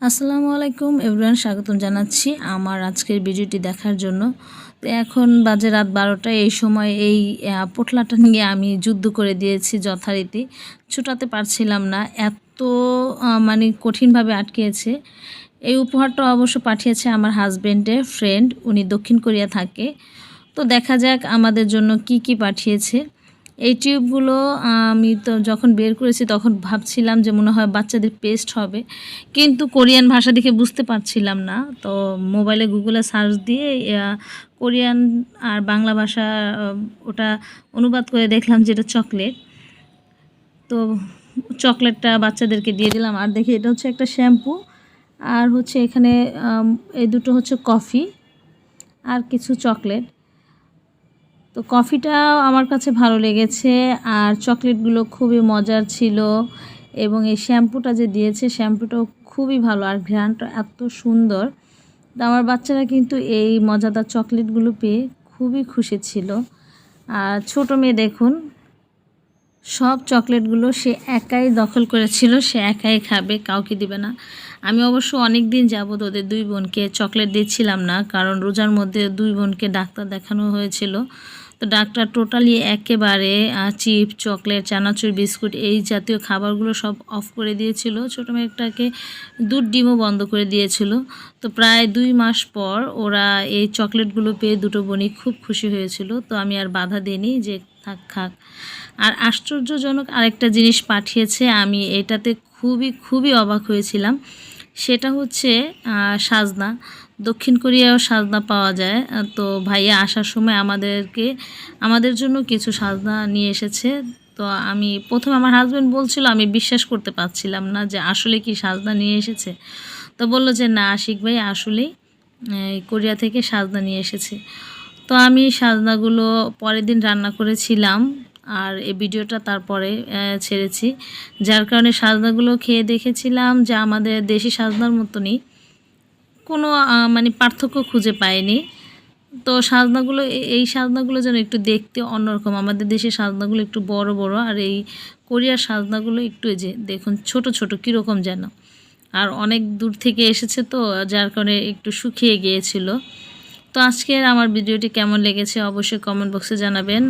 আসসালামু আলাইকুম এভরিওয়ান, স্বাগতম জানাচ্ছি আমার আজকের ভিডিওটি দেখার জন্য। তো এখন বাজে রাত 12টা। এই সময় এই পোটলাটা নিয়ে আমি যুদ্ধ করে দিয়েছি যথারীতি। ছুটাতে পারছিলাম না, এত মানে কঠিনভাবে আটকেছে। এই উপহারটা অবশ্য পাঠিয়েছে আমার হাজব্যান্ডের ফ্রেন্ড, উনি দক্ষিণ কোরিয়া থাকে। তো দেখা যাক আমাদের জন্য কি কি পাঠিয়েছে। এই টিউবগুলো আমি তো যখন বের করেছি তখন ভাবছিলাম যে মনে হয় বাচ্চাদের পেস্ট হবে, কিন্তু কোরিয়ান ভাষা দেখে বুঝতে পারছিলাম না। তো মোবাইলে গুগলে সার্চ দিয়ে কোরিয়ান আর বাংলা ভাষা ওটা অনুবাদ করে দেখলাম যে এটা চকলেট। তো চকলেটটা বাচ্চাদেরকে দিয়ে দিলাম। আর দেখি এটা হচ্ছে একটা শ্যাম্পু, আর হচ্ছে এখানে এই দুটো হচ্ছে কফি আর কিছু চকলেট। তো কফিটা আমার কাছে ভালো লেগেছে, আর চকলেটগুলো খুবই মজার ছিল। এবং এই শ্যাম্পুটা যে দিয়েছে, শ্যাম্পুটাও খুবই ভালো, আর ঘ্রাণটা এত সুন্দর। তো আমার বাচ্চারা কিন্তু এই মজাদার চকলেটগুলো পেয়ে খুবই খুশি ছিল। আর ছোটো মেয়ে দেখুন, সব চকলেটগুলো সে একাই দখল করেছিল, সে একাই খাবে, কাউকে দিবে না। আমি অবশ্য অনেক দিন যাবত ওদের দুই বোনকে চকলেট দিচ্ছিলাম না, কারণ রোজার মধ্যে দুই বোনকে ডাক্তার দেখানো হয়েছিল। তো ডাক্তার টোটালি একেবারে চিপস, চকলেট, চানাচুর, বিস্কুট এই জাতীয় খাবারগুলো সব অফ করে দিয়েছিল। ছোটো মেয়েটাকে দুধ ডিমও বন্ধ করে দিয়েছিল। তো প্রায় 2 মাস পর ওরা এই চকলেটগুলো পেয়ে দুটো বোনই খুব খুশি হয়েছিল। তো আমি আর বাধা দিইনি, যে থাক খাক। আর আশ্চর্যজনক আরেকটা জিনিস পাঠিয়েছে, আমি এটাতে খুবই অবাক হয়েছিলাম। সেটা হচ্ছে সাজনা। দক্ষিণ কোরিয়াও সাজনা পাওয়া যায়। তো ভাইয়া আসার সময় আমাদের জন্য কিছু সাজনা নিয়ে এসেছে। তো আমি প্রথমে, আমার হাজব্যান্ড বলছিল, আমি বিশ্বাস করতে পারছিলাম না যে আসলে কি সাজনা নিয়ে এসেছে। তো বলল যে না আশিক ভাই, আসলেই কোরিয়া থেকে সাজনা নিয়ে এসেছে। তো আমি সাজনাগুলো পরের দিন রান্না করেছিলাম, আর এই ভিডিওটা তারপরে ছেড়েছি। যার কারণে সাজনাগুলো খেয়ে দেখেছিলাম যে আমাদের দেশি সাজনার মতনই, কোনো মানে পার্থক্য খুঁজে পাইনি। তো সাজনাগুলো, এই সাজনাগুলো যেন একটু দেখতে অন্যরকম। আমাদের দেশের সাজনাগুলো একটু বড় বড়, আর এই কোরিয়ার সাজনাগুলো একটু, এই যে দেখুন, ছোট ছোট কীরকম যেন। আর অনেক দূর থেকে এসেছে, তো যার কারণে একটু শুকিয়ে গিয়েছিল। তো আজকের আমার ভিডিওটি কেমন লেগেছে অবশ্যই কমেন্ট বক্সে জানাবেন।